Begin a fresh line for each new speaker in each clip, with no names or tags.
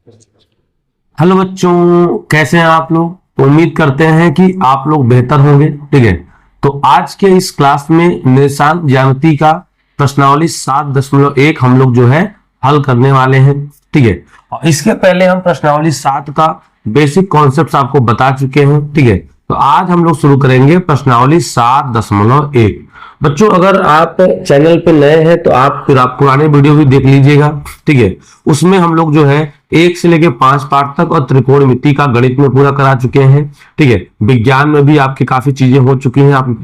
Hello बच्चों, कैसे हैं आप लोग। तो उम्मीद करते हैं कि आप लोग बेहतर होंगे। ठीक है, तो आज के इस क्लास में निर्देशांक ज्यामिति का प्रश्नावली 7.1 हम लोग जो है हल करने वाले हैं। ठीक है, और इसके पहले हम प्रश्नावली 7 का बेसिक कॉन्सेप्ट आपको बता चुके हैं। ठीक है, तो आज हम लोग शुरू करेंगे प्रश्नावली 7.1। बच्चों, अगर आप चैनल पे नए हैं तो आप पुराने वीडियो भी देख लीजिएगा। ठीक है, उसमें हम लोग जो है 1 से लेके 5 पार्ट तक और त्रिकोणमिति का गणित में पूरा करा चुके हैं। ठीक है, विज्ञान में भी आपकी काफी चीजें हो चुकी हैं, आप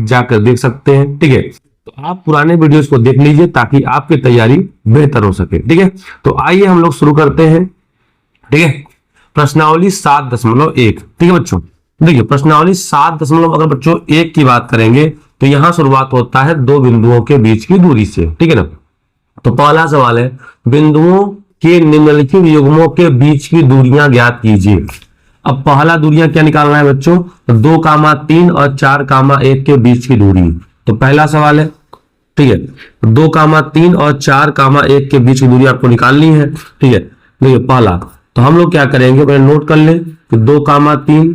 जाकर देख सकते हैं। ठीक है, तो आप पुराने वीडियोस को देख लीजिए ताकि आपकी तैयारी बेहतर हो सके। ठीक है, तो आइए हम लोग शुरू करते हैं। ठीक है, प्रश्नावली 7.1। ठीक है बच्चों, देखिए प्रश्नावली 7. अगर बच्चों 1 की बात करेंगे तो यहां शुरुआत होता है दो बिंदुओं के बीच की दूरी से। ठीक है ना, तो पहला सवाल है बिंदुओं के निम्नलिखित युग्मों के बीच की दूरियां ज्ञात कीजिए। अब पहला दूरियां क्या निकालना है बच्चों, 2,3 और 4,1 के बीच की दूरी। तो पहला सवाल है, ठीक है, 2,3 और 4,1 के बीच की दूरी आपको निकालनी है। ठीक है, देखिए पहला, तो हम लोग क्या करेंगे, पहले नोट कर ले कि 2,3,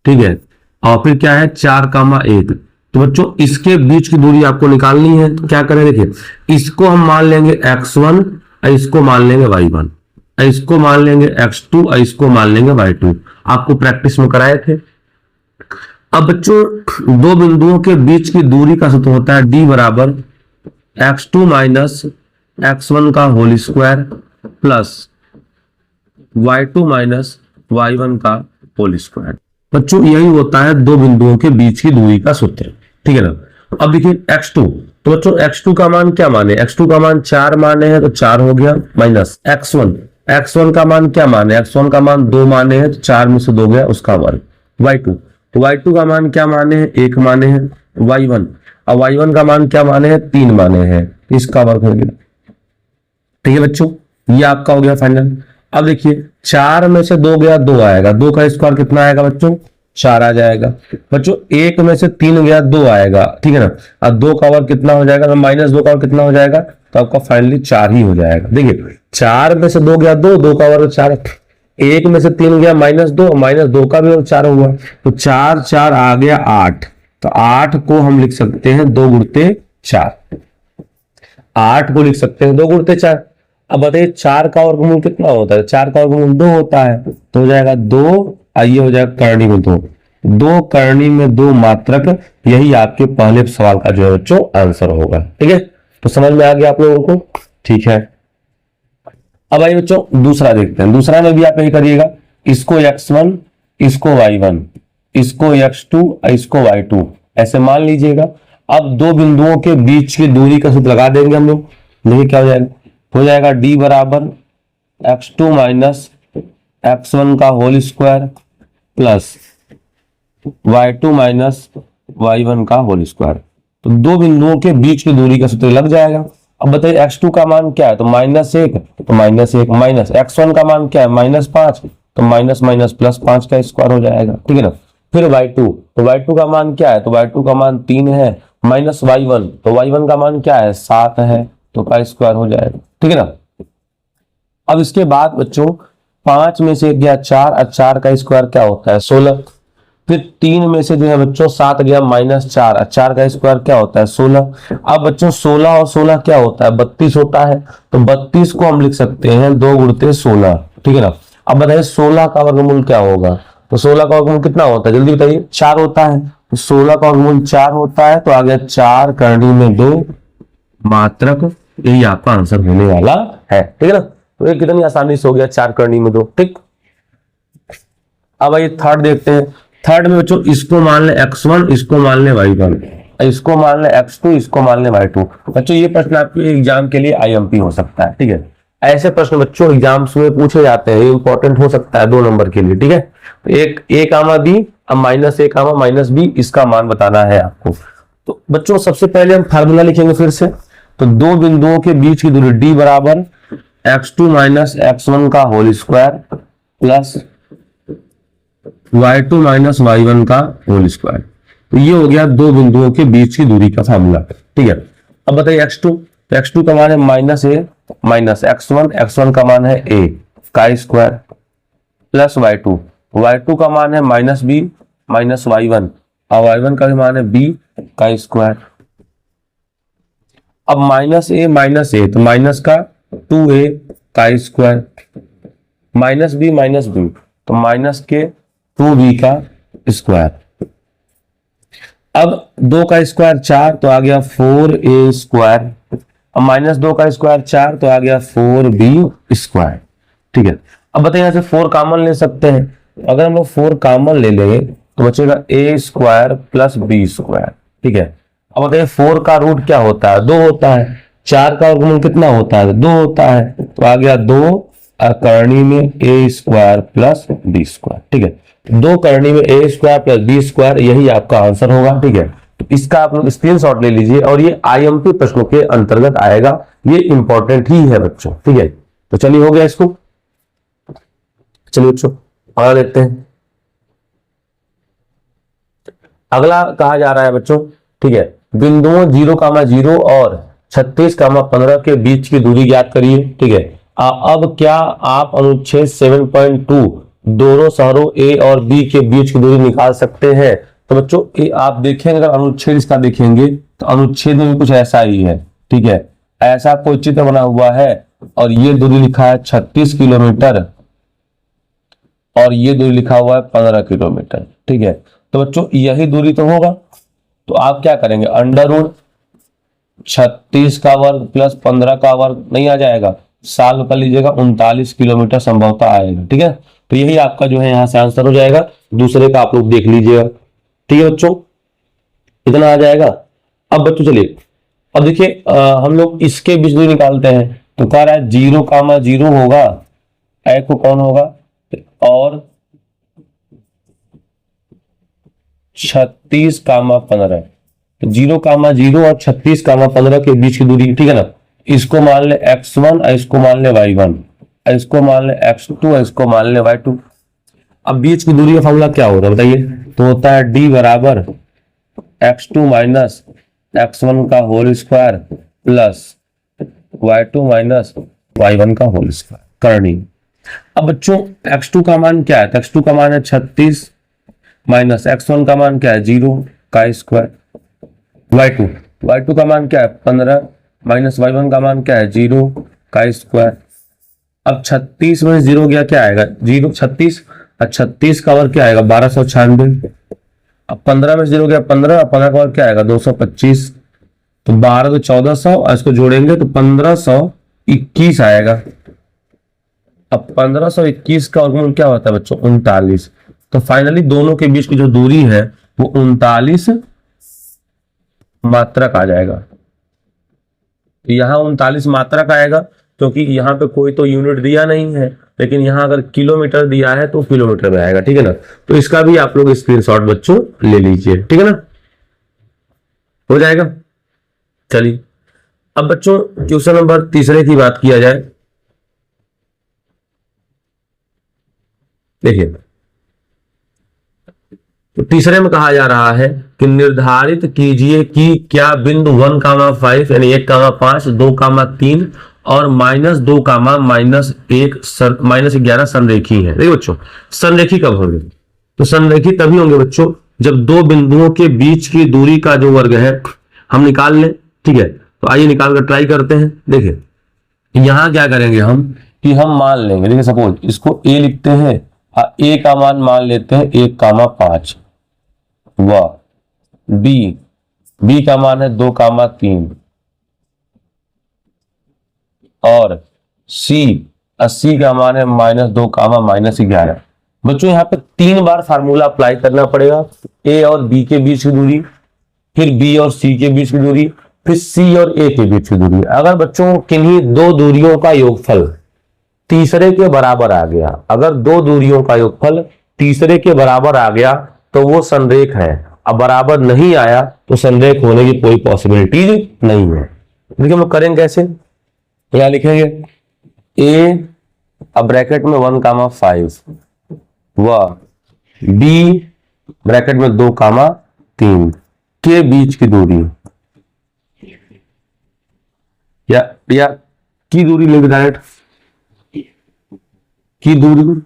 ठीक है, और फिर क्या है 4,1। तो बच्चों इसके बीच की दूरी आपको निकालनी है। तो क्या करें, देखिए इसको हम मान लेंगे x1, इसको मान लेंगे y1, इसको मान लेंगे x2, इसको मान लेंगे y2। आपको प्रैक्टिस में कराए थे। अब बच्चों दो बिंदुओं के बीच की दूरी का सूत्र होता है d बराबर x2 माइनस x1 का whole square plus y2 minus y1 का होल स्क्वायर। बच्चों यही होता है दो बिंदुओं के बीच की दूरी का सूत्र। ठीक है ना। अब देखिए x2, तो बच्चों x2 का मान क्या माने, x2 का मान 4 माने हैं तो 4 हो गया, माइनस x1 का मान क्या माने, x1 का मान 2 माने हैं तो 4 में से 2 गया उसका मान। y2, तो y2 का मान क्या माने हैं, 1 माने हैं। y1, अब y1 का मान क्या माने हैं, 3 माने हैं, इसका वर्ग हो गया। ठीक है बच्चों, ये आपका हो गया फाइनल। अब देखिए 4 में से 2 गया, 2 आएगा, 2 का स्क्वायर कितना आएगा बच्चों, 4 आ जाएगा। बच्चों 1 में से 3 गया, 2 आएगा। ठीक है ना, अब 2 का वर्ग कितना हो जाएगा, माइनस 2 का वर्ग कितना हो जाएगा, तो आपका फाइनली 4 ही हो जाएगा। देखिए 4 में से 2 गया, 2 का वर्ग 4, 1 में से 3 गया, -2, -2 का भी वर्ग 4 हुआ, तो 4 4 आ गया 8। तो 8 को हम लिख सकते हैं 2 गुणित 4, 8 को लिख सकते हैं 2 गुणित 4। अब बताइए 4 का वर्गमूल कितना होता है, 4 का वर्गमूल 2 होता है, तो हो जाएगा 2, आइए हो जाएगा करणी में 2 करणी में 2 मात्रक। यही आपके पहले सवाल का जो है बच्चों आंसर होगा। ठीक है, तो समझ में आ गया आप लोगों को। ठीक है, अब आइए बच्चों दूसरा देखते हैं। दूसरा में भी आप यही करिएगा, इसको x1, इसको y1, इसको x2, इसको y2 ऐसे मान लीजिएगा। अब दो बिंदुओं के बीच की दूरी का सूत्र लगा देंगे हम लोग। देखिए क्या हो जाएगा d बराबर x2 माइनस x1 का whole square plus y2 minus y1 का होल स्क्वायर। तो दो बिंदुओं के बीच की दूरी का सूत्र लग जाएगा। अब बताइए x2 का मान क्या है, तो -1, तो -1 माइनस x1 का मान क्या है, -5, तो माइनस माइनस प्लस 5 का स्क्वायर हो जाएगा। ठीक है ना। फिर y2, तो y2 का मान क्या है, तो y2 का मान 3 है, माइनस y1, तो y1 का मान क्या है, 7 है, तो का स्क्वायर हो जाएगा। ठीक है ना। अब इसके बाद बच्चों 5 में से गया 4, और 4 का स्क्वायर क्या होता है, 16। फिर 3 में से जो है बच्चों 7 गया, -4, और 4 का स्क्वायर क्या होता है, 16। अब बच्चों 16 और 16 क्या होता है, 32 होता है, तो 32 को हम लिख सकते हैं 2 गुणित 16। ठीक है ना। अब बताइए 16 का वर्गमूल क्या होगा, तो 16 का वर्गमूल कितना होता है, जल्दी बताइए, 4 होता है, तो 16 का वर्गमूल 4 होता है, तो आ गया 4 करणी में 2 मात्रक। यही आपका आंसर होने वाला है। ठीक है ना। तो ये कितनी आसानी से हो गया, 4 करणी में 2। ठीक। अब आइए थर्ड देखते हैं। थर्ड में बच्चों इसको मान ले x1, इसको मान ले y1, इसको मान ले x2, इसको मान ले y2। बच्चों ये प्रश्न आपके एग्जाम के लिए IMP हो सकता है। ठीक है, ऐसे प्रश्न बच्चों एग्जाम्स में पूछे जाते हैं, ये इंपॉर्टेंट हो सकता है 2 नंबर के लिए। ठीक है, तो एक a कामा b, अब -a कामा -b, इसका मान बताना है आपको। तो बच्चों सबसे पहले हम फार्मूला लिखेंगे फिर से। तो दो बिंदुओं के बीच की दूरी d बराबर x2 माइनस x1 का whole square plus y2 minus y1 का होल स्क्वायर। तो ये हो गया दो बिंदुओं के बीच की दूरी का फार्मूला। ठीक है, अब बताइए x2, तो x2 का मान है -a माइनस x1, x1 का मान है a, का स्क्वायर प्लस y2 का मान है माइनस बी माइनस y1 और y1 का भी मान है b का स्क्वायर। अब माइनस ए तो माइनस का 2a का स्क्वायर माइनस बी तो माइनस के 2b का स्क्वायर। अब 2 का स्क्वायर 4 तो आ गया 4a स्क्वायर। अब माइनस 2 का स्क्वायर 4 तो आ गया 4b स्क्वायर। ठीक है, अब बताइए यहाँ से 4 कॉमन ले सकते हैं। अगर हम लोग 4 कॉमन ले लेंगे तो बचेगा a square plus b square. ठीक है, अब बताइए 4 का रूट क्या होता है? 2 होता है। 4 का वर्गमूल कितना होता है? 2 होता है। तो आ गया 2 करणी में a square plus b square. ठीक है, 2 करणी में a square plus b square, यही आपका आंसर होगा। ठीक है, तो इसका आप लोग स्क्रीनशॉट ले लीजिए और ये आईएमपी प्रश्नों के अंतर्गत आएगा, ये इंपॉर्टेंट ही है बच्चों। ठीक है, तो चलिए हो गया इसको। चलिए बच्चों अगला देखते हैं। अगला कहा जा रहा है बच्चों, ठीक है, बिंदुओं 0,0 और 36,15 के बीच की दूरी ज्ञात करिए। ठीक है, अब क्या आप अनुच्छेद 7.2 दोनों शहरों ए और बी के बीच की दूरी निकाल सकते हैं? तो बच्चों आप देखेंगे, अगर अनुच्छेद इसका देखेंगे तो अनुच्छेद में कुछ ऐसा ही है। ठीक है, ऐसा कोई चित्र बना हुआ है और ये दूरी लिखा है 36 किलोमीटर और ये दूरी लिखा हुआ है 15 किलोमीटर। ठीक है, तो बच्चों यही दूरी तो होगा। तो आप क्या करेंगे, अंडर रूट 36 का वर्ग प्लस 15 का वर्ग नहीं आ जाएगा, साल कर लीजिएगा, 39 किलोमीटर संभवतः आएगा। ठीक है, तो यही आपका जो है यहाँ से आंसर हो जाएगा। दूसरे का आप लोग देख लीजिएगा। ठीक है बच्चों, इतना आ जाएगा। अब बच्चों चलिए, अब देखिए हम लोग इसके बीच दूरी निकालते हैं। तो कह रहा है 0,0 होगा, ए को कौन होगा, और 36,15। 0,0 और 36,15 के बीच की दूरी। ठीक है ना, इसको मान ले x1, इसको मान ले y1, इसको मान ले x2, इसको मान ले y2। अब बीच की दूरी का फॉर्मूला क्या होता है बताइए? तो होता है d बराबर x2 माइनस x1 का whole square plus y2 minus y1 का होल स्क्वायर करनी। अब बच्चों x2 का मान क्या है? तो x2 का मान है 36 माइनस x1 का मान क्या है? 0 का स्क्वायर। y2 का मान क्या है? 15 माइनस y1 का मान क्या है? 0 का स्क्वायर। अब 36 में 0 गया, क्या आएगा? 0। 36 और 36 का वर्ग क्या आएगा? 1296। अब 15 में 0 गया 15, और 15 का वर्ग क्या आएगा? 225। तो 12 तो 1400 और इसको जोड़ेंगे तो 1521 आएगा। अब 1521 का वर्गमूल क्या होता है बच्चों? 39। तो फाइनली दोनों के बीच की जो दूरी है वो 39 मात्रक आ जाएगा। तो यहाँ 39 मात्रक आएगा, क्योंकि यहाँ पे कोई तो यूनिट दिया नहीं है, लेकिन यहाँ अगर किलोमीटर दिया है तो किलोमीटर में आएगा। ठीक है ना, तो इसका भी आप लोग स्क्रीनशॉट बच्चों ले लीजिए। ठीक है ना, हो जाएगा। चलिए अब बच्चों क्वेश्चन नंबर तीसरे की बात किया जाए। देखिए, तो तीसरे में कहा जा रहा है कि निर्धारित कीजिए कि क्या बिंदु 1,5 यानी 1,5 2,3 और -2, -1 संरेखी है। देखिए बच्चों, संरेखी कब होंगे? तो संरेखी तभी होंगे बच्चों जब दो बिंदुओं के बीच की दूरी का जो वर्ग है हम निकाल लें। ठीक है, तो आइए निकाल कर ट्राई करते हैं। देखिए यहां क्या करेंगे हम कि हम मान लेंगे, देखिए सपोज इसको a लिखते हैं, a का मान मान लेते हैं 1,5 व b का मान है 2,3 और c का मान है -2, -11। बच्चों यहाँ पे 3 बार फार्मूला अप्लाई करना पड़ेगा। a और b के बीच की दूरी, फिर b और c के बीच की दूरी, फिर c और a के बीच की दूरी। अगर बच्चों किन्हीं दो दूरियों का योगफल तीसरे के बराबर आ गया, अगर दो दूरियों का योगफल तीसरे के बराबर आ गया तो वो संरेख है। अब बराबर नहीं आया तो संरेख होने की कोई पॉसिबिलिटी नहीं है। देखिए हम लोग करेंगे कैसे, यहां लिखेंगे a अब ब्रैकेट में 1,5 व b ब्रैकेट में 2,3 के बीच की दूरी या की दूरी लेंगे डायरेक्ट। की दूरी।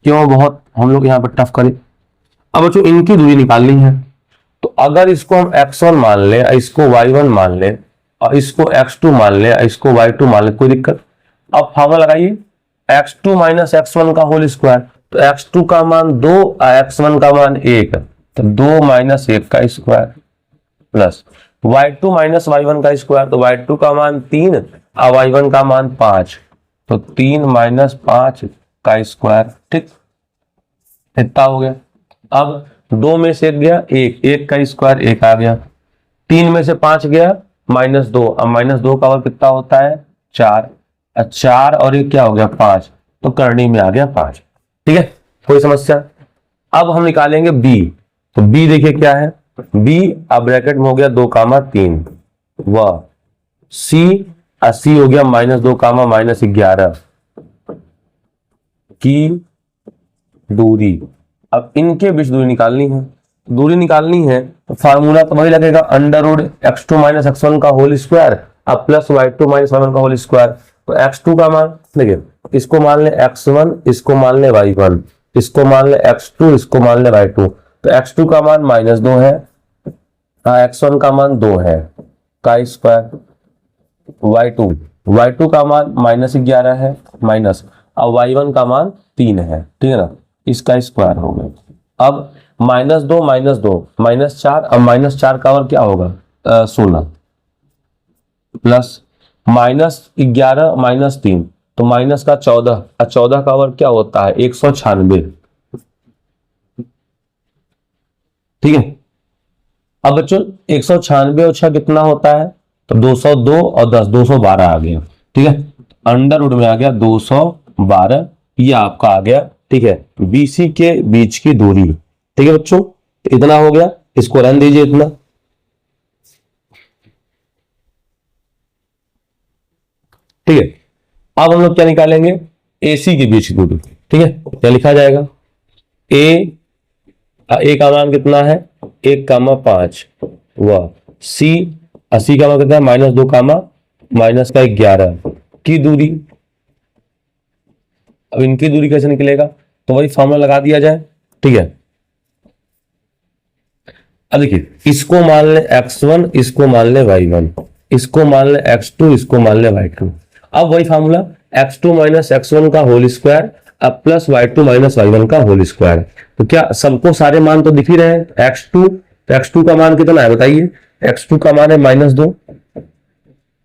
क्यों बहुत हम लोग यहाँ पर टफ करें। अब बच्चों इनकी दूरी निकालनी है, तो अगर इसको हम x1 मान लें, इसको y1 मान लें, और इसको x2 मान लें, इसको y2 मान लें, कोई दिक्कत। अब फार्मूला लगाइए x2 माइनस x1 का होल स्क्वायर, तो x2 का मान 2 और x1 का मान 1, तो 2 माइनस 1 का square plus y2 minus y1 का स्क्वायर, तो y2 का मान 3 और y1 का मान 5, तो 3 माइनस 5 का स्क्वायर। ठीक, इतना हो गया। अब 2 में से 1 गया 1, 1 का स्क्वायर 1 आ गया। 3 में से 5 गया -2, अब -2 का और कितना होता है 4, 4 और 1 क्या हो गया 5, तो करनी में आ गया 5। ठीक है, कोई समस्या। अब हम निकालेंगे b, तो b देखिए क्या है, b अब ब्रैकेट में हो गया 2 कामा 3, वह c हो गया -2 कामा -11 की दूरी। अब इनके बीच दूरी निकालनी है, तो फार्मूला तो वही लगेगा, under root x2 minus x1 का होल स्क्वायर अब प्लस y2 माइनस y1 का होल स्क्वायर। तो x2 का मान देखिए, इसको मान ले x1, इसको मान ले y1, इसको मान ले x2, इसको मान ले y2, तो x2 का मान -2 है, x1 का मान 2 है का स्क्वायर, y2 का मान -11 है माइनस, अब y1 का मान 3 है। ठीक है ना, इसका स्क्वायर हो गया। अब -2 -4, अब -4 का और क्या होगा 16 प्लस -11 -3, तो माइनस का 14, 14 का और क्या होता है 196। ठीक है, अब बच्चों 196 और 6 कितना होता है, तो 202 और 10 212 आ गया। ठीक है, अंडर रूट में आ गया 212, ये आपका आ गया। ठीक है, BC के बीच की दूरी। ठीक है बच्चों, तो इतना हो गया, इसको रन दीजिए इतना। ठीक है, अब हम लोग क्या निकालेंगे, AC के बीच की दूरी। ठीक है, क्या लिखा जाएगा, A का मान कितना है 1 कामा 5, वह C का मान कितना है -2 कामा -11 की दूरी। अब इनकी दूरी कैसे निकलेगा, तो वही फॉर्मूला लगा दिया जाए। ठीक है, अब देखिए इसको मान ले x1, इसको मान ले y1, इसको मान ले x2, इसको मान ले y2। अब वही फॉर्मूला x2 माइनस x1 का होल स्क्वायर अब प्लस y2 माइनस y1 का होल स्क्वायर। तो क्या सबको सारे मान तो दिख ही रहे हैं। x2, तो x2 का मान कितना है बताइए, x2 का मान है -2,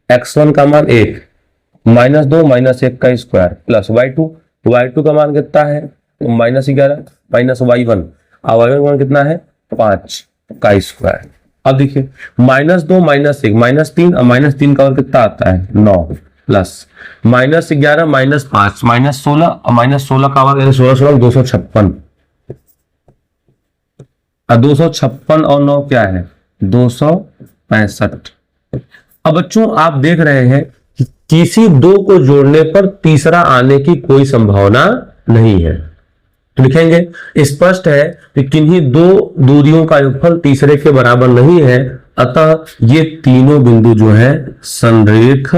x1 का मान 1, -2 -1 का स्क्वायर प्लस y2 का मान कितना है -11 माइनस y1, और y1 का मान कितना है 5 का स्क्वायर। अब देखिए -2 -1 -3 और -3 का और कितना आता है 9 प्लस -11 -5 -16 और -16 का और 16 256, 256 और 9 क्या है 265। अब बच्चों आप देख रहे हैं कि किसी दो को जोड़ने पर तीसरा आने की कोई संभावना नहीं है, तो लिखेंगे स्पष्ट है कि किन्हीं दो दूरियों का योगफल तीसरे के बराबर नहीं है, अतः ये तीनों बिंदु जो है संरेख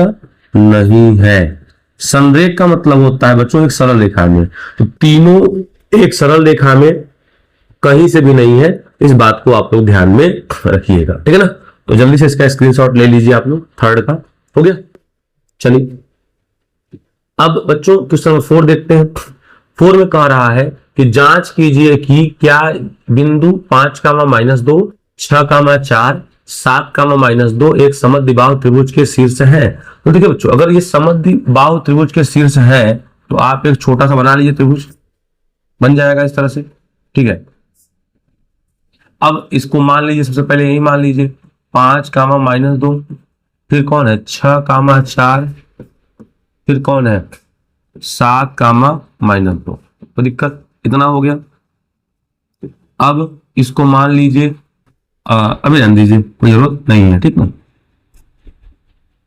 नहीं है। संरेख का मतलब होता है बच्चों एक सरल रेखा में, तो तीनों एक सरल रेखा में कहीं से भी नहीं है, इस बात को आप लोग ध्यान में रखिएगा। ठीक है ना, तो जल्दी से इसका स्क्रीनशॉट ले लीजिए आप लोग, थर्ड का हो गया। चलिए अब बच्चों क्वेश्चन नंबर 4 देखते हैं। 4 में कह रहा है कि जांच कीजिए कि क्या बिंदु 5, -2, 6, 4, 7, -2 एक समद्विबाहु त्रिभुज के शीर्ष है। तो देखिए बच्चों अगर ये समद्विबाहु त्रिभुज के शीर्ष है तो आप एक छोटा सा बना लीजिए, त्रिभुज बन जाएगा इस तरह से। ठीक है, अब इसको मान लीजिए, सबसे पहले यही मान लीजिए 5, -2, फिर कौन है 6, 4, फिर कौन है 7, -2, तो दिक्कत इतना हो गया। अब इसको मान लीजिए अभी रहने दीजिए, कोई जरूरत नहीं है। ठीक है,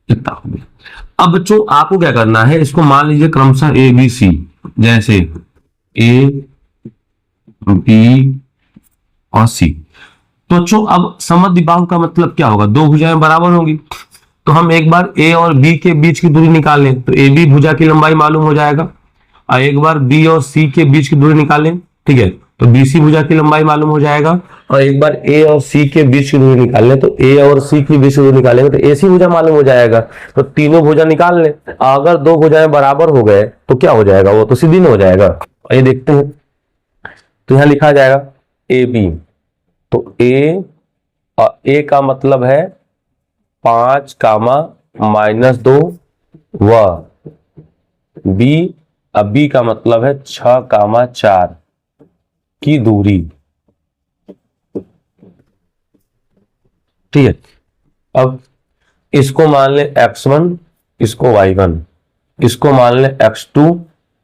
इतना हो गया। अब बच्चों आपको क्या करना है, इसको मान लीजिए क्रमशः ABC, जैसे A, B और C। तो बच्चों अब समद्विबाहु का मतलब क्या होगा, दो भुजाएं बराबर होंगी, तो हम एक बार A और B के बीच की दूरी निकाल लें तो AB भुजा की लंबाई मालूम हो जाएगा। और एक बार बी और सी के बीच की दूरी निकालें, ठीक है, तो बीसी भुजा की लंबाई मालूम हो जाएगा। और एक बार ए और सी के बीच की दूरी निकाल लें, तो ए और सी के बीच की दूरी निकालेंगे तो एसी भुजा मालूम हो जाएगा। तो तीनों भुजा निकाल लें, अगर दो भुजाएं बराबर हो गए तो क्या हो जाएगा, वो तो सीधी में हो जाएगा। ये देखते हैं, तो यहां लिखा जाएगा ए बी, तो ए और ए का मतलब है 5, -2 व बी, अब बी का मतलब है 6, 4 की दूरी, ठीक है। अब इसको मान ले x1, इसको y1, इसको मान ले x2,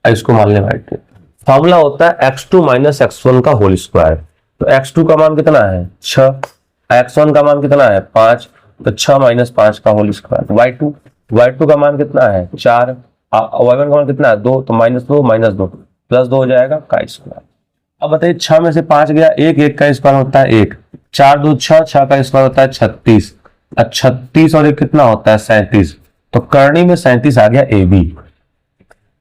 इसको मान ले y2। फॉर्मूला होता है x2 - x1 का होल स्क्वायर। तो x2 का मान कितना है 6, x1 का मान कितना है 5, तो 6 - 5 का होल स्क्वायर। y2 का मान कितना है 4, y1 का मान कितना है 2, तो -2 प्लस 2 हो जाएगा का स्क्वायर। अब बताइए 6 में से 5 गया, 1 का स्क्वायर होता है 1, 4 2 6, 6 का स्क्वायर होता है 36, 36 और 1 कितना होता है 37, तो करनी में 37 आ गया ए बी।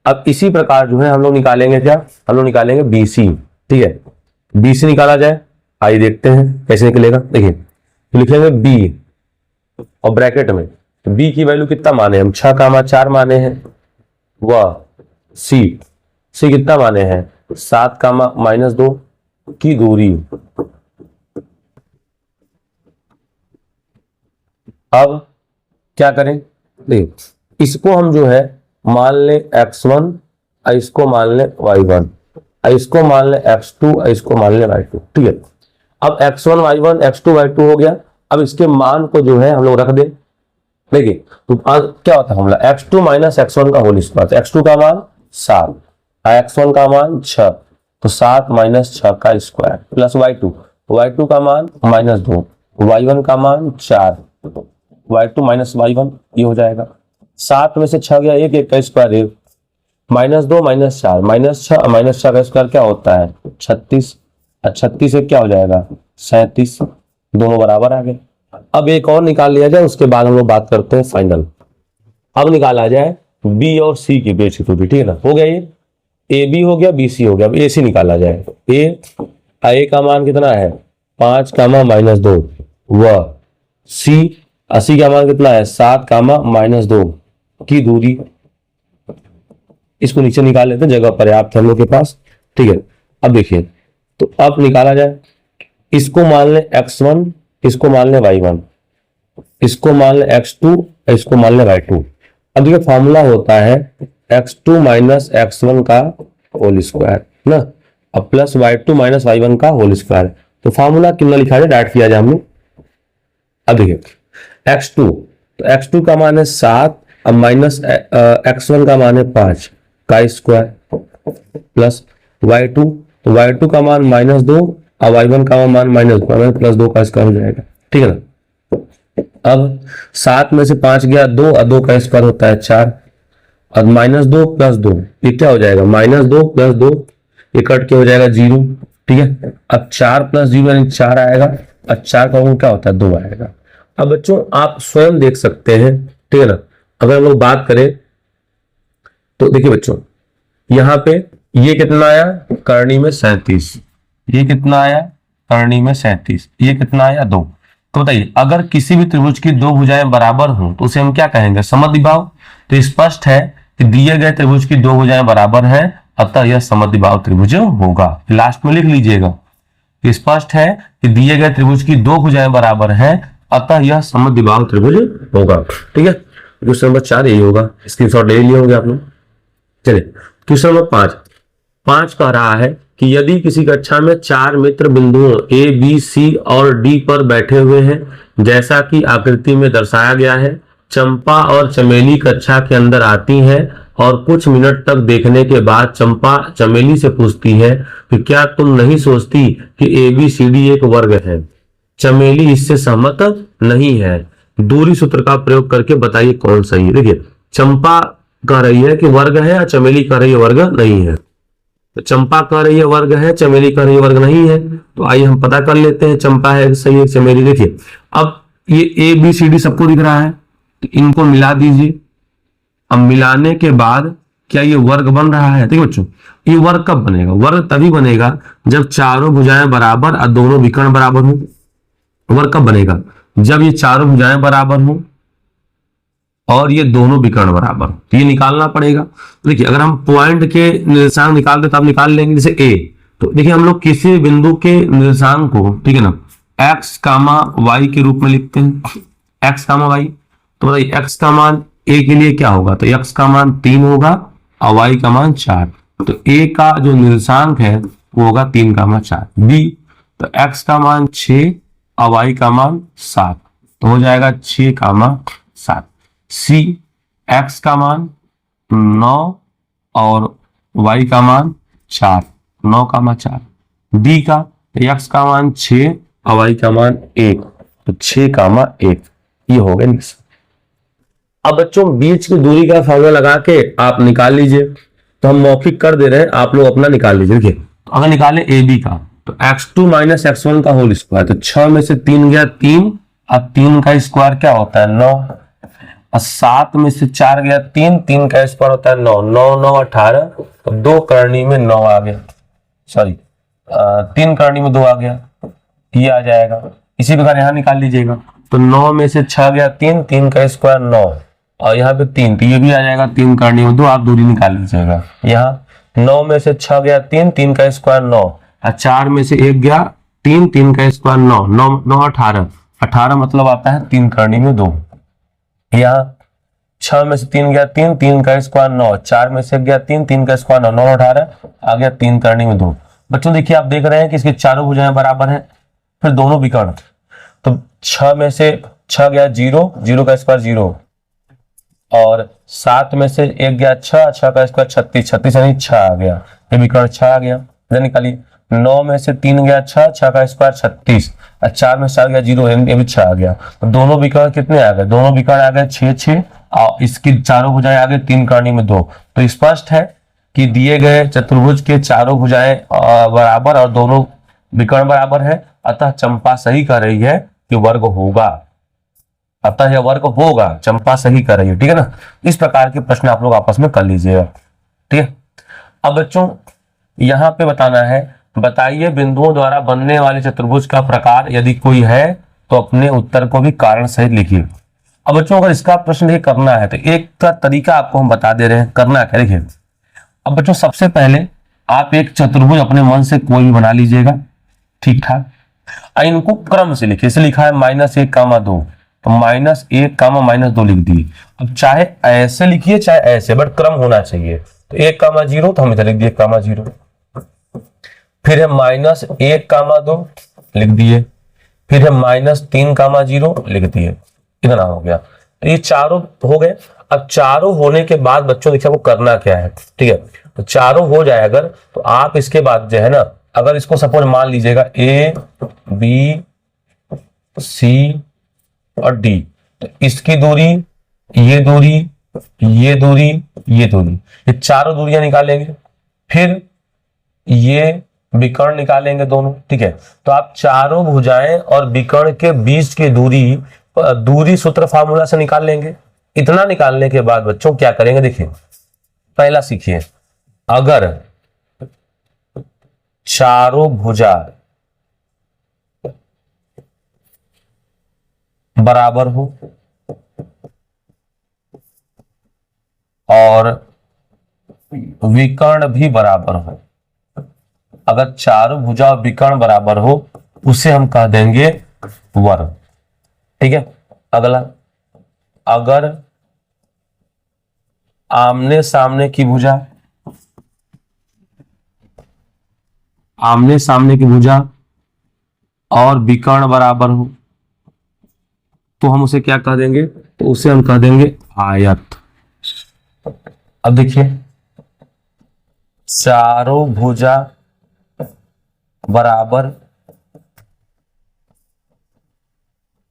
अब इसी प्रकार जो है हम लोग निकालेंगे क्या, हम लोग निकालेंगे बीसी, ठीक है। बीसी निकाला जाए, आइए देखते हैं कैसे निकलेगा। देखिए तो लिखेंगे बी और ब्रैकेट में बी की वैल्यू कितना माने हम 6, 4 माने हैं, व सी कितना माने हैं 7, -2 की दूरी। अब क्या करें, देखिए इसको हम जो है मान ले x1, इसको मान ले y1, इसको मान ले x2, इसको मान ले y2, ठीक है। अब x1 y1 x2 y2 हो गया। अब इसके मान को जो है हम लोग रख दें, देखिए तो क्या होता है हमला x2 - x1 का होल स्क्वायर। x2 का मान 7, x1 का मान 6, तो 7 - 6 का स्क्वायर प्लस y2 का मान -2, y1 का मान 4, y2 - y1 ये हो जाएगा। 7 में से 6 गया, 1 का स्क्वायर, -2 - 4 -6 का स्क्वायर क्या होता है 36, 36 से क्या हो जाएगा 37, दोनों बराबर आ गए। अब एक और निकाल लिया जाए, उसके बाद हम लोग बात करते हैं फाइनल। अब निकाला जाए बी और सी की बीच की दूरी, ठीक है ना। हो गया ये ए बी हो गया, बी सी हो गया। अब ए सी निकाला जाए, ए का मान कितना है 5, -2 व सी का मान कितना है 7, -2 की दूरी। इसको नीचे निकाल लेते हैं, जगह पर्याप्त है हम लोग के पास, ठीक है। अब देखिए तो अब निकाला जाए, इसको मान ले x1, इसको मान ले y1, इसको मान ले x2, इसको मान ले y2। अब देखिए फॉर्मूला होता है x2 - x1 का होल स्क्वायर ना, अब प्लस y2 - y1 का होल स्क्वायर। तो फॉर्मूला कितना लिखा जाए, डायरेक्ट किया जाए हमने। अब देखिए x2, तो x2 का मान है 7, अब माइनस x1 का मान है 5 का स्क्वायर प्लस y2, तो y2 का मान -2 और y1 का मान -2 प्लस 2 का स्क्वायर हो जाएगा, ठीक है ना। अब 7 में से 5 गया 2 और 2 का स्क्वायर होता है 4, और -2 + 2 ये क्या हो जाएगा -2 + 2 ये कट के हो जाएगा 0, ठीक है। अब 4 + 0 यानी 4 आएगा, और 4 का गुण क्या होता है 2 आएगा। अब बच्चों आप स्वयं देख सकते हैं, ठीक है ना। अगर हम लोग बात करें तो देखिए बच्चों यहाँ पे ये कितना आया करनी में 37, ये कितना आया करनी में 37, ये कितना आया 2। तो बताइए अगर किसी भी त्रिभुज की दो भुजाएं बराबर हों तो उसे हम क्या कहेंगे समद्विबाहु। तो स्पष्ट है कि दिए गए त्रिभुज की दो भुजाएं बराबर हैं, अतः यह समद्विबाहु त्रिभुज होगा। लास्ट में लिख लीजिएगा, स्पष्ट है कि दिए गए त्रिभुज की दो भुजाएं बराबर हैं, अतः यह समद्विबाहु त्रिभुज होगा, ठीक है। क्वेश्चन नंबर 4 यही होगा, स्क्रीनशॉट ले लिए होंगे आप लोग। चलिए क्वेश्चन नंबर 5 कह रहा है कि यदि किसी कक्षा में 4 मित्र बिंदुओं ए बी सी और डी पर बैठे हुए हैं, जैसा कि आकृति में दर्शाया गया है, चंपा और चमेली कक्षा के अंदर आती हैं और कुछ मिनट तक देखने के बाद चंपा चमेली से पूछती है कि क्या तुम नहीं सोचती कि ए बी सी डी एक वर्ग है। चमेली इससे सहमत नहीं है, दूरी सूत्र का प्रयोग करके बताइए कौन सही है। देखिए चंपा कह रही है कि वर्ग है और चमेली कह रही है वर्ग नहीं है। तो चंपा कह रही है वर्ग है, चमेली कह रही है वर्ग नहीं है, तो आइए हम पता कर लेते हैं चंपा है सही है चमेली। देखिए अब ये ए बी सी डी सबको दिख रहा है, तो इनको मिला दीजिए। अब मिलाने के बाद क्या ये वर्ग बन रहा है? देखिए बच्चों, ये वर्ग कब बनेगा? वर्ग तभी बनेगा जब चारों भुजाएं बराबर और दोनों विकर्ण बराबर हो। वर्ग कब बनेगा? जब ये चारों भुजाएं बराबर हो और ये दोनों विकर्ण बराबर, तो ये निकालना पड़ेगा। तो देखिए, अगर हम पॉइंट के निर्देशांक निकाल दे तो आप निकाल लेंगे। जैसे ए, तो देखिए हम लोग किसी बिंदु के निर्देशांक को, ठीक है ना, एक्स कामा वाई के रूप में लिखते हैं, एक्स कामा वाई। तो बताइए एक्स का मान ए के लिए क्या होगा? तो एक्स का मान 3 होगा और वाई का मान 4। तो ए का जो निर्देशांक है वो होगा 3,4। बी, तो एक्स का मान 6 और वाई का मान 7, तो हो जाएगा 6,7। सी, एक्स का मान 9 और वाई का मान 4, 9,4। डी का, एक्स का मान 6 और वाई का मान 1, तो 6,1। ये हो गया। अब बच्चों बीच की दूरी का फॉर्मूला लगा के आप निकाल लीजिए। तो हम मौखिक कर दे रहे हैं, आप लोग अपना निकाल लीजिए। देखिए, तो अगर निकाले ए बी का, तो x2 माइनस x1 का होल स्क्वायर, तो 6 में से 3 गया 3, अब 3 का स्क्वायर क्या होता है? 9। और 7 में से 4 गया 3, 3 का स्क्वायर होता है 9, 9 9 18, तो 2 करनी में 9 आ गया, सॉरी 3 करनी में 2 आ गया, ये आ जाएगा। इसी प्रकार यहाँ निकाल लीजिएगा। तो 9 में से 6 गया 3, 3 का स्क्वायर 9, और यहाँ पे 3, तो ये भी आ जाएगा 3 करनी में 2, आप दूरी निकाल लीजिएगा। यहाँ 9 में से 6 गया 3, 3 का स्क्वायर 9, और 4 में से 1 गया 3, 3 का स्क्वायर 9, 9 9 18, 18 मतलब आता है 3 करनी में 2। यहाँ 6 में से 3 गया 3, 3 का स्क्वायर 9, 4 में से गया 3, 3 का स्क्वायर 9, 9 18 आ गया 3 करनी में 2। बच्चों देखिए, आप देख रहे हैं कि इसके चारों भुजाएं बराबर हैं, फिर दोनों विकर्ण। तो 6 में से 6 गया 0, 0 का स्क्वायर 0, और 7 में से 1 गया 6, 6 का स्क्वायर 36, 36 यानी 6 आ गया, ये विकर्ण 6 आ गया। निकाली 9 में से 3 गया 6, 6 का स्क्वायर 36, और 4 में 4 गया 0, ये भी 6 आ गया। तो दोनों विकर्ण कितने आ गए? दोनों विकर्ण आ गए 6 6, और इसकी चारों भुजाएं आ गए 3 करनी में 2। तो स्पष्ट है कि दिए गए चतुर्भुज के चारों भुजाएं बराबर और दोनों विकर्ण बराबर है, अतः चंपा सही कह रही है कि वर्ग होगा, अतः यह वर्ग होगा। चंपा सही कर रही है, ठीक है ना। इस प्रकार के प्रश्न आप लोग आपस में कर लीजिएगा, ठीक है। अब बच्चों यहां पे बताना है, बताइए बिंदुओं द्वारा बनने वाले चतुर्भुज का प्रकार यदि कोई है तो अपने उत्तर को भी कारण सहित लिखिए। अब बच्चों अगर इसका प्रश्न ये करना है तो एक का तरीका आपको हम बता दे रहे हैं, करना क्या देखिए। अब बच्चों सबसे पहले आप एक चतुर्भुज अपने मन से कोई भी बना लीजिएगा, ठीक ठाक, इनको क्रम से लिखिए। इसे लिखा है -1,2, तो -1,-2 लिख दिए। अब चाहे ऐसे लिखिए चाहे ऐसे, बट क्रम होना चाहिए। तो 1,0, तो हम इधर लिख दिए 1,0। फिर है -1,2 लिख दिए, फिर है -3,0 लिख दिए, इतना हो गया। तो ये चारों हो गए। अब चारों होने के बाद बच्चों देखिए आपको करना क्या है, ठीक है। तो चारों हो जाए अगर, तो आप इसके बाद जो है ना, अगर इसको सपोज मान लीजिएगा A B C और D, तो इसकी दूरी, ये दूरी, ये दूरी, ये दूरी, ये चारों दूरियां निकालेंगे। फिर ये विकर्ण निकालेंगे दोनों, ठीक है। तो आप चारों भुजाएं और विकर्ण के बीच की दूरी सूत्र फार्मूला से निकाल लेंगे। इतना निकालने के बाद बच्चों क्या करेंगे देखिए, पहला सीखिए, अगर चारों भुजा बराबर हो और विकर्ण भी बराबर हो, अगर चारों भुजा और विकर्ण बराबर हो उसे हम कह देंगे वर्ग, ठीक है। अगला, अगर आमने सामने की भुजा, आमने सामने की भुजा और विकर्ण बराबर हो तो हम उसे क्या कह देंगे? तो उसे हम कह देंगे आयत। अब देखिए, चारों भुजा बराबर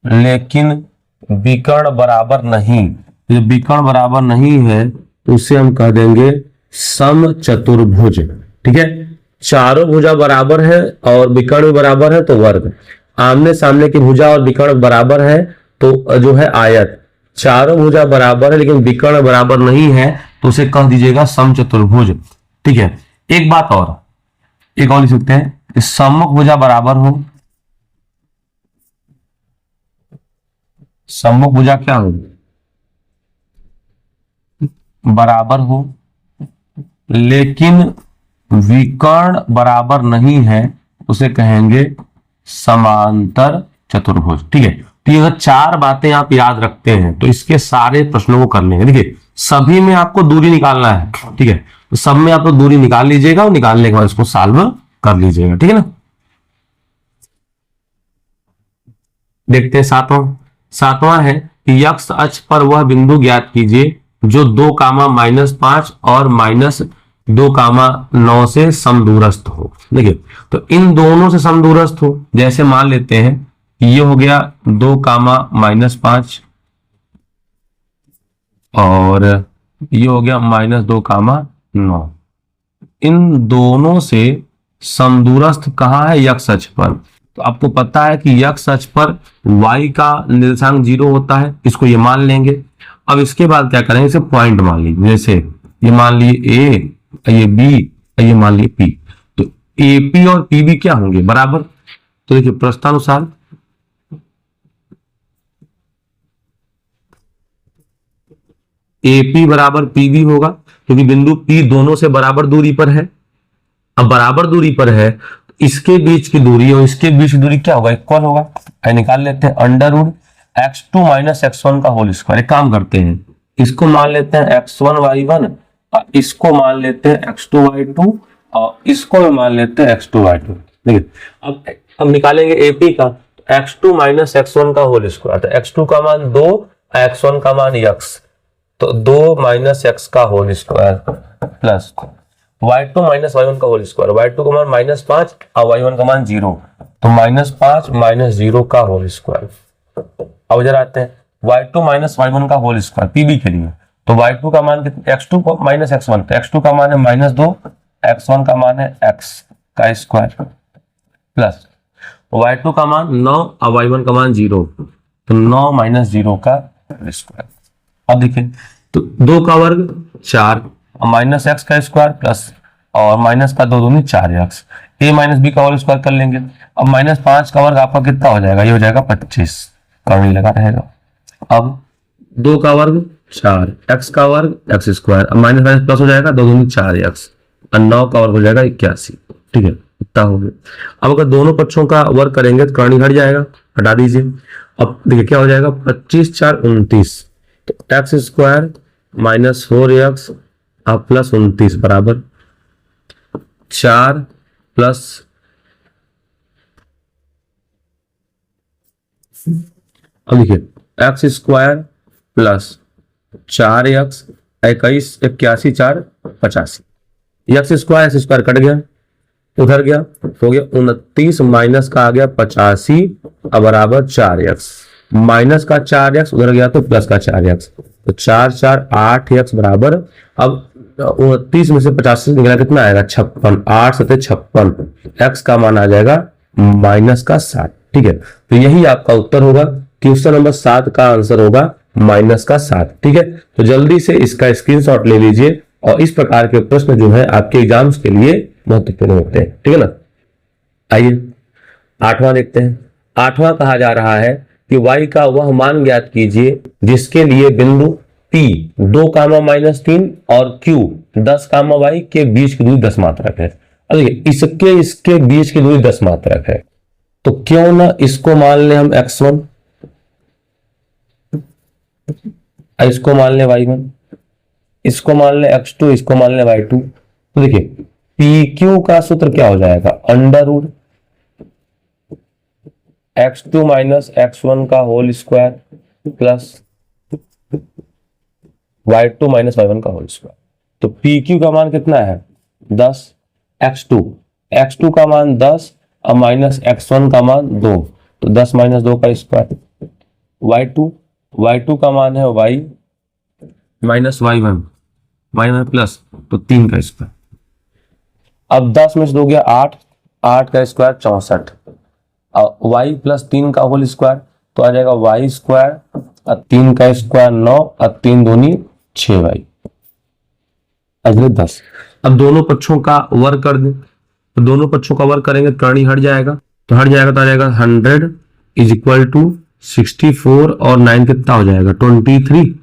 लेकिन विकर्ण बराबर नहीं, जब विकर्ण बराबर नहीं है तो उसे हम कह देंगे समचतुर्भुज, ठीक है। चारों भुजा बराबर है और विकर्ण भी बराबर है तो वर्ग, आमने सामने की भुजा और विकर्ण बराबर है तो जो है आयत, चारों भुजा बराबर है लेकिन विकर्ण बराबर नहीं है तो उसे कह दीजिएगा समचतुर्भुज। ठीक है, एक बात और, एक और लिख सकते हैं, सम्मुख भुजा बराबर हो, सम्मुख भुजा क्या हो, बराबर हो, लेकिन विकर्ण बराबर नहीं है, उसे कहेंगे समांतर चतुर्भुज। ठीक है, तो ये 4 बातें आप याद रखते हैं तो इसके सारे प्रश्नों को कर लेंगे। देखिए सभी में आपको दूरी निकालना है। ठीक है, तो सब में आप लोग दूरी निकाल लीजिएगा और निकालने के बाद इसको सॉल्व कर लीजिएगा। ठीक है ना, देखते हैं सातवां है कि यक्ष अक्ष पर वह बिंदु ज्ञात कीजिए जो 2, और -2, से समदूरस्थ हो। देखिए तो इन दोनों से समदूरस्थ हो, जैसे मान लेते हैं ये हो गया 2, और ये हो गया -2, इन दोनों से समदूरस्थ कहाँ है, यक्ष अक्ष पर। तो आपको पता है कि यक्ष अक्ष पर y का निर्देशांक 0 होता है, इसको ये मान लेंगे। अब इसके बाद क्या करेंगे, इसे पॉइंट मान लीजिए, जैसे ये मान लिए a, ये b, ये मान लिए p। तो AP और PB क्या होंगे, बराबर। तो देखिए प्रश्नानुसार AP बराबर PB होगा, क्योंकि बिंदु P दोनों से बराबर दूरी पर है। अब बराबर दूरी पर है, इसके बीच की दूरी और इसके बीच की दूरी क्या होगा, इक्वल होगा। निकाल लेते हैं, √ x2 - x1 का होल स्क्वायर। एक काम करते हैं, इसको मान लेते हैं x1 y1, और इसको मान लेते हैं x2 y2, और इसको भी मान लेते हैं x2 y2। देखिए अब हम निकालेंगे AP का, x2 - x1 का होल स्क्वायर। तो x2 का मान 2, x1 का मान x, तो 2 - x का whole square plus y2 - y1 का होल स्क्वायर। y2 का मान -5 और y1 का मान 0, तो -5 - 0 का होल स्क्वायर। अब इधर आते हैं, y2 - y1 का होल स्क्वायर PB के लिए। तो y2 का मान x2 - x1, तो x2 का मान है -2, x1 का मान है x का स्क्वायर प्लस y2 का मान 9 और y1 का मान 0, तो 9 - 0 का स्क्वायर। अब देखिए तो 2 का वर्ग 4, -x का स्क्वायर प्लस और माइनस का 2 दूनी 4x, a - b का होल स्क्वायर कर लेंगे। अब -5 का वर्ग आपका कितना हो जाएगा, ये हो जाएगा 25, करने लगा रहेगा। अब 2 का वर्ग 4, x का वर्ग x स्क्वायर, अब माइनस प्लस हो जाएगा, 2 दूनी 4x, और 9 का वर्ग हो जाएगा 81। ठीक है, इतना हो गया। अब अगर दोनों पक्षों का वर्ग करेंगे तो करनी घट जाएगा, हटा दीजिए। अब देखिए क्या हो जाएगा, 25 4 29, तो x स्क्वायर -4x अब प्लस 29 बराबर 4 प्लस, अब देखिए x square plus 4x 21 81 4 85, x square cut गया, उधर गया, हो गया 29 माइनस का आ गया 85 बराबर 4x, माइनस का 4x उधर गया तो प्लस का 4x, तो 4 4 8x बराबर। अब 29 में से 85 निकला कितना आएगा, 56, 8 7 56, x का मान आ जाएगा -60। ठीक है, तो यही आपका उत्तर होगा, क्वेश्चन नंबर 7 का आंसर होगा -7। ठीक है, तो जल्दी से इसका स्क्रीनशॉट ले लीजिए, और इस प्रकार के प्रश्न जो है आपके एग्जाम्स के लिए महत्वपूर्ण होते हैं। ठीक है ना, आइए 8वां देखते हैं। 8वां कहा जा रहा है कि y का वह मान ज्ञात कीजिए जिसके लिए बिंदु P 2, और Q 10, y के बीच की दूरी 10 मात्रक है। देखिए इसके बीच की दूरी 10 मात्रक है, तो क्यों ना इसको मान ले हम x1, इसको मान ले y1, इसको मान ले x2, इसको मान ले y2। तो देखिए PQ का सूत्र क्या हो जाएगा, √ x2 - x1 का whole square plus y2 - y1 का होल स्क्वायर। तो PQ का मान कितना है 10, x2 का मान 10 और -x1 का मान 2, तो 10 - 2 का स्क्वायर। y2 का मान है y -y1 प्लस, तो 3 का स्क्वायर। अब 10 में से 2 गया 8, 8 का स्क्वायर 64, और y प्लस 3 का होल स्क्वायर, तो आ जाएगा y² और 3 का स्क्वायर 9 और 3 दूनी 6y। अगले 10। अब दोनों पक्षों का वर्ग कर दें, तो दोनों पक्षों का वर्ग करेंगे, करणी हट जाएगा, तो हट जाएगा तो आ जाएगा 100 इज इक्वल टू 64 और 9 कितना हो जाएगा 23,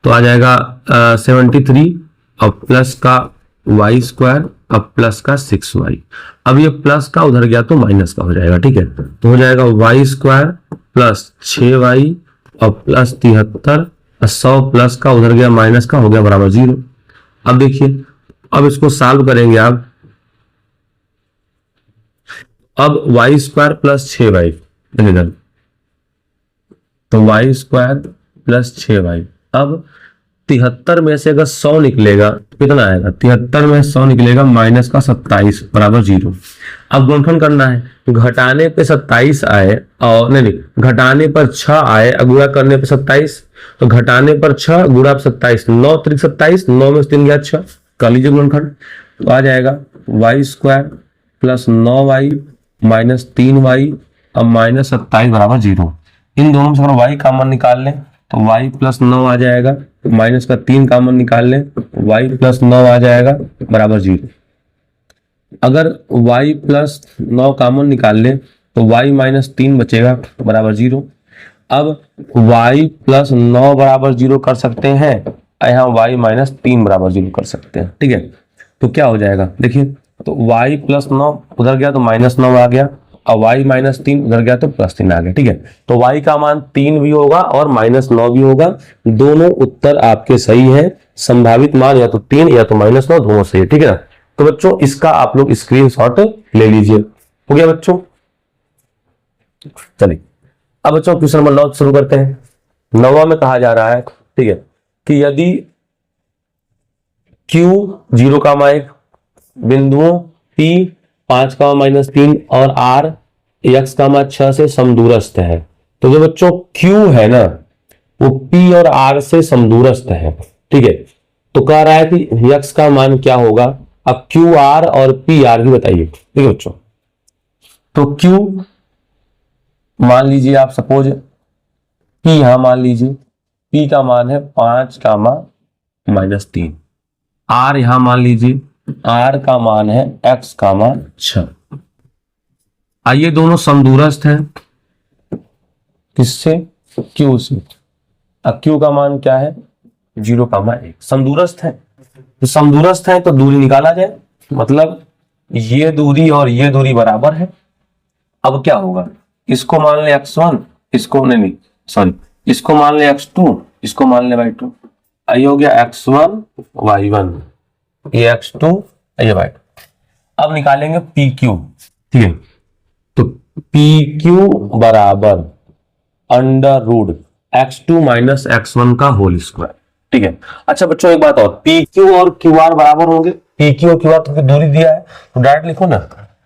तो आ जाएगा 73 और प्लस का वाई स्क्वायर अब प्लस का 6y। अब ये प्लस का उधर गया तो माइनस का हो जाएगा, ठीक है, तो हो जाएगा वाई स्क्वायर प्लस 6y और प्लस 73, 100 प्लस का उधर गया माइनस का हो गया बराबर 0। अब देखिए, अब इसको सॉल्व करेंगे आप, अब वाई स्क्वायर प्लस 6y इधर, तो वाई स्क्वायर प्लस 6y। अब 73 में से अगर 100 निकलेगा तो कितना आएगा, 73 में 100 निकलेगा माइनस का 27 बराबर 0। अब गुणनफल करना है, घटाने पे 27 आए और नहीं घटाने पर 6 आए, गुणा करने पे 27, तो घटाने पर 6 गुणा 27, 9 3 27, 9 में 3 गया 6, कर लीजिए गुणनखंड, तो आ जाएगा Y square plus 9y minus 3y अब माइनस 27 बराबर 0। इन दोनों से अगर y कॉमन निकाल लें तो y प्लस 9 आ जाएगा, माइनस का 3 कॉमन निकाल लें y प्लस 9 आ जाएगा बराबर 0। अगर y प्लस 9 कॉमन निकाल लें तो y माइनस 3 बचेगा बराबर 0। अब y प्लस 9 बराबर 0 कर सकते हैं, यहाँ y माइनस 3 बराबर 0 कर सकते हैं, ठीक है, तो क्या हो जाएगा देखिए, तो y प्लस 9 उधर गया तो माइनस 9 आ गया, और y माइनस 3 उधर गया तो प्लस 3 आ गया, ठीक है, तो y का मान 3 भी होगा और माइनस 9 भी होगा, दोनों उत्तर आपके सही है, संभावित मान या तो 3 या तो माइनस 9 दोनों सही है, ठीक है ना। तो बच्चों इसका आप लोग स्क्रीनशॉट ले लीजिए, हो गया बच्चों। चलिए अब बच्चों क्वेश्चन नंबर 9 शुरू करते हैं। 9वां में कहा जा रहा है, ठीक है, कि यदि Q 0,1 बिंदुओं P 5,-3 और R x, 6 से समदूरस्थ है, तो जो बच्चों Q है ना वो P और R से समदूरस्थ है, ठीक है, तो कह रहा है कि x का मान क्या होगा। अब QR और PR भी बताइए, ठीक है बच्चों, तो Q मान लीजिए आप सपोज P यहां मान लीजिए P का मान है 5,-3, R यहां मान लीजिए R का मान है x, 6। आइए दोनों समदूरस्थ हैं, किससे, Q से। अब Q का मान क्या है 0,1, समदूरस्थ है, तो समदूरस्थ है तो दूरी निकाला जाए, मतलब ये दूरी और ये दूरी बराबर है। अब क्या होगा, इसको मान ले x1, इसको नहीं सॉरी इसको मान ले x2, इसको मान ले y2, ये हो गया x1 y1, ये x2 ये y2। अब निकालेंगे PQ, ठीक है, तो PQ बराबर under root x2 minus x1 का होल स्क्वायर, ठीक है। अच्छा बच्चों एक बात और, PQ और QR बराबर होंगे, PQ और QR तो दूरी दिया है तो डायरेक्ट लिखो ना,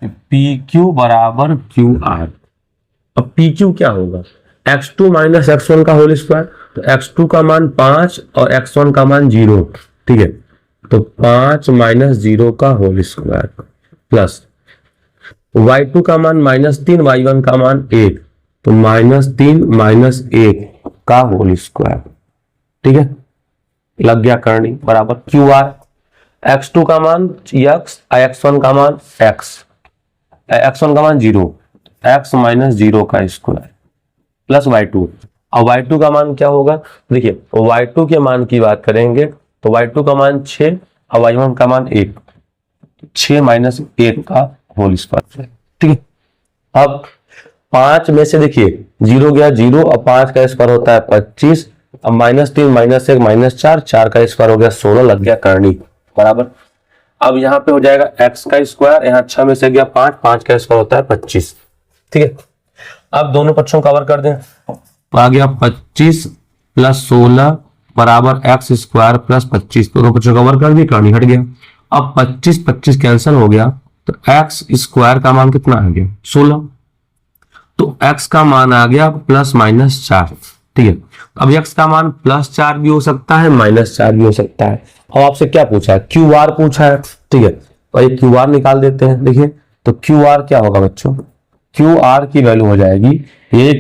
PQ बराबर QR। अब PQ क्या होगा, x2 माइनस x1 का होल स्क्वायर, तो x2 का मान 5 और x1 का मान 0, ठीक है, तो 5 माइनस 0 का होल स्क्वायर प्लस y2 का मान -3, y1 का मान 1, तो -3 माइनस 1 का होल स्क्वायर, ठीक है, लग गया करनी बराबर QR। x2 का मान x, x1 का मान x, x1 का मान 0, x माइनस 0 का स्क्वायर प्लस y2। अब y2 का मान क्या होगा, देखिए y2 के मान की बात करेंगे तो y2 का मान 6 और y1 का मान 1, 6 माइनस 1 का होल स्क्वायर, ठीक है। अब 5 में से देखिए 0 गया 0 और 5 का स्क्वायर होता है 25, अब -3 माइनस 1 -4, 4 का स्क्वायर हो गया 16, लग गया करनी बराबर। अब यहाँ पे हो जाएगा x का स्क्वायर, यहाँ 6 में से गया 5, 5 का स्क्वायर होता है 25, ठीक है। अब दोनों पक्षों कवर कर दें, तो आ गया 25 प्लस 16 बराबर x स्क्वायर प्लस 25, दोनों पक्षों कवर कर दिए, करनी हट गया। अब 25 25 कैंसिल हो गया, तो x स्क्वायर का मान कितना आ गया 16, तो x का मान आ गया प्लस माइनस 4, ठीक है। अब x का मान +4 भी हो सकता है -4 भी हो सकता है। अब आपसे क्या पूछा है, QR पूछा है, ठीक है, तो ये QR निकाल देते हैं। देखिए तो QR क्या होगा बच्चों, QR की वैल्यू हो जाएगी ये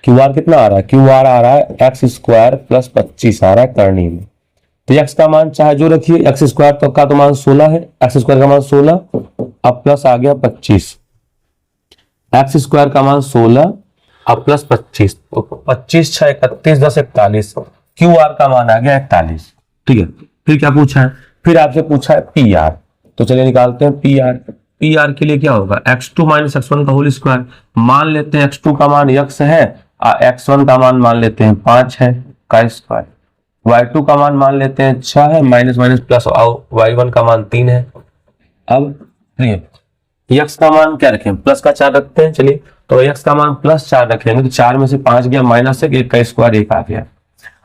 QR कितना आ रहा है, QR आ रहा है x स्क्वायर प्लस 25 आ रहा है करनी में, तो x का मान चाहे जो रखिए, एक्स स्क्वायर तक का तो मान 16 है, एक्स स्क्वायर का मान 16, अब प्लस आ गया 25, एक्स स्क्वायर का मान 16 अब प्लस 25, तो 25 6 31 10 41, क्यू आर का मान आ गया 41। ठीक है, फिर क्या पूछा है, फिर आपसे पूछा है पी आर, तो चलिए निकालते हैं पी आर। पी आर के लिए क्या होगा, x2 माइनस x1 का होल स्क्वायर, मान लेते हैं x2 का मान x है और x1 का मान लेते हैं 5 है का स्क्वायर, y2 का मान लेते हैं 6 है, माइनस माइनस प्लस और y1 का मान 3 है। अब x का मान क्या रखें, प्लस का 4 रखते हैं, चलिए तो x का मान प्लस 4 रखेंगे, तो 4 में से 5 गया माइनस 1 का स्क्वायर 1 आ गया,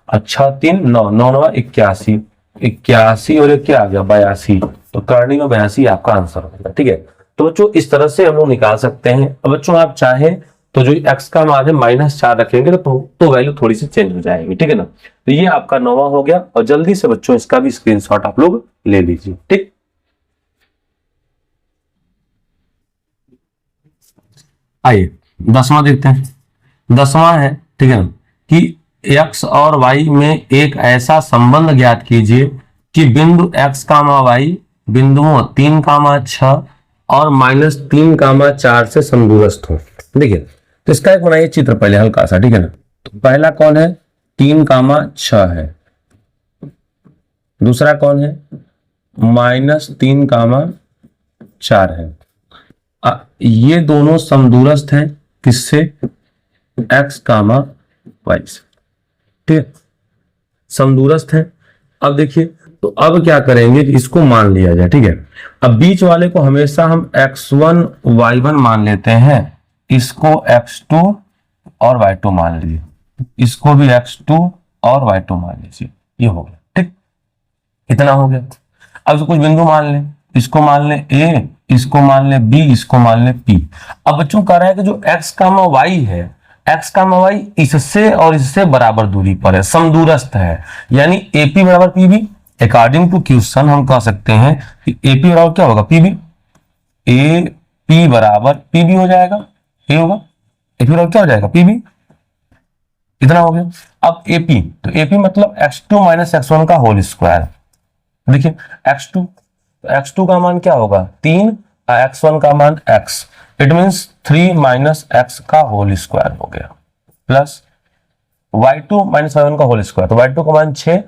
अच्छा 3 9 9 9 81, 81 और एक क्या आ गया 82, तो करनी में 82 आपका आंसर होगा। ठीक है, तो बच्चों इस तरह से हम लोग निकाल सकते हैं। अब बच्चों आप चाहें तो जो x का मान है -4 रखेंगे तो वैल्यू थोड़ी सी चेंज हो जाएगी। ठीक है ना, तो ये आपका 9वां हो गया, और जल्दी से बच्चों इसका भी स्क्रीनशॉट आप लोग ले लीजिए। ठीक, आइए 10वां देखते हैं। 10वां है, ठीक है ना, कि x और y में एक ऐसा संबंध ज्ञात कीजिए कि बिंदु x कामा y बिंदुओं 3 कामा 6 और -3 कामा 4 से समदूरस्थ हो। देखिए, तो इसका एक बनाइए चित्र पहले हल्का सा। ठीक है ना, तो पहला कौन है, 3 कामा 6 है, दूसरा कौन है -3 कामा 4 है। ये दोनों समदूरस्थ हैं किससे, x कामा y से। ठीक है, समदूरस्थ है। अब देखिए, तो अब क्या करेंगे कि इसको मान लिया जाए। ठीक है, अब बीच वाले को हमेशा हम x1 y1 मान लेते हैं, इसको x2 और y2 मान लीजिए, इसको भी x2 और y2 मान लीजिए, ये हो गया। ठीक, इतना हो गया। अब कुछ बिंदु मान लें, इसको मान लें a, इसको मान लें b, इसको मान लें p। अब बच्चों कह रहा है कि जो x कामा y है, x कामा y इससे और इससे बराबर दूरी पर है, समदूरस्थ है, यानी AP बराबर PB। अकॉर्डिंग टू क्वेश्चन हम कह सकते हैं कि AP बराबर क्या होगा, PB, AP बराबर PB हो जाएगा, ये होगा, AP बराबर क्या हो जाएगा, PB। इतना हो गया। अब AP, तो AP मतलब x2 माइनस x1 का होल स्क्वायर। देखिए x2, x2 का मान क्या होगा 3, x1 का मान x, it means 3 minus x का होल स्क्वायर हो गया, प्लस y2 माइनस y1 का होल स्क्वायर, तो y2 का मान 6,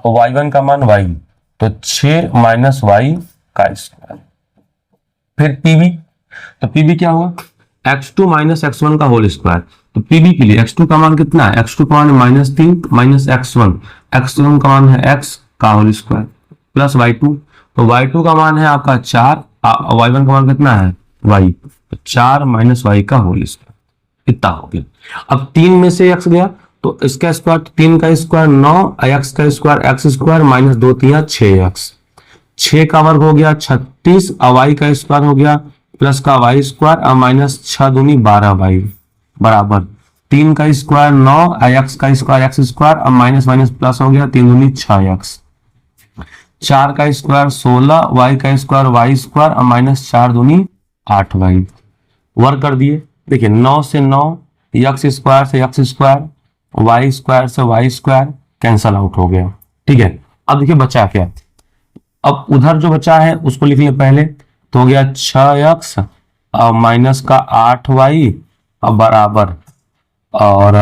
y1 का मान y, तो 6 माइनस y का स्क्वायर। फिर PB, तो PB क्या हुआ x2 माइनस x1 का होल स्क्वायर, तो PB के लिए x2 का मान कितना है, x2 का मान -3 माइनस x1, x1 का मान है x का होल स्क्वायर, प्लस y2, तो y2 का मान है आपका 4, y1 का मान कितना है y, तो 4 माइनस y का होल स्क्वायर, इतना हो गया। अब 3 में से x गया तो इसका स्क्वायर, 3 का स्क्वायर 9, x का square x square minus 2 3 6x, 6 का वर्ग हो गया 36, y का स्क्वायर हो गया प्लस का y स्क्वायर और माइनस 6 दूनी 12y बराबर 3 का स्क्वायर 9, x का स्क्वायर x स्क्वायर और माइनस माइनस प्लस हो गया 3 दूनी 6x, 4 का स्क्वायर 16, y का स्क्वायर y स्क्वायर और माइनस 4 दूनी 8y, वर्ग कर दिए। देखिए 9 से 9, x स्क्वायर से x स्क्वायर, y स्क्वायर से y स्क्वायर कैंसल आउट हो गया। ठीक है, अब देखिए बचा क्या, अब उधर जो बचा है उसको लिख लिया पहले, तो हो गया 6x और माइनस का 8y और बराबर, और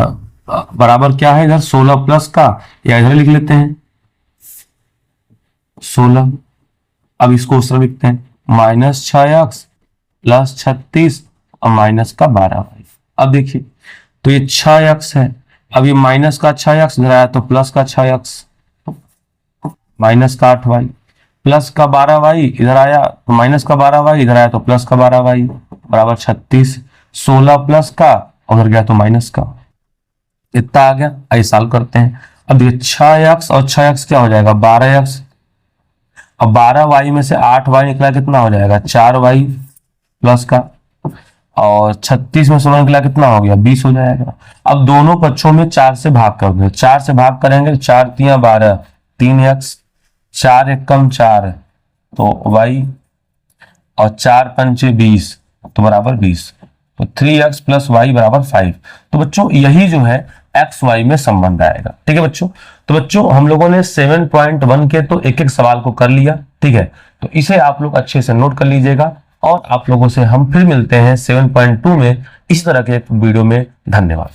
बराबर क्या है इधर 16 प्लस का, या इधर लिख लेते हैं 16। अब इसको उस तरह लिखते हैं -6x प्लस 36 और माइनस का 12y। अब देखिए, तो ये 6x है, अब ये माइनस का 6x इधर आया तो प्लस का 6x, माइनस का 8y, प्लस का 12y इधर आया तो माइनस का 12y इधर आया तो प्लस का 12y बराबर 36, 16 प्लस का उधर गया तो माइनस का, इतना आ गया। आइए सॉल्व करते हैं। अब देखिए 6x और 6x क्या हो जाएगा 12x, अब 12y में से 8y निकला कितना हो जाएगा 4y प्लस का, और 36 में 16 निकला कितना हो गया 20 हो जाएगा। अब दोनों पक्षों में 4 से भाग कर दो, 4 से भाग करेंगे 4 3 12, 3x, 4 1 कम 4 तो y, और 4 5 20 तो बराबर 20। तो 3x प्लस वाई बराबर 5। तो बच्चों यही जो है एक्स वाई में संबंध आएगा। ठीक है बच्चों, तो बच्चों हम लोगों ने 7.1 के तो एक एक सवाल को कर लिया। ठीक है, तो इसे आप लोग अच्छे से नोट कर लीजिएगा और आप लोगों से हम फिर मिलते हैं 7.2 में इस तरह के एक वीडियो में। धन्यवाद।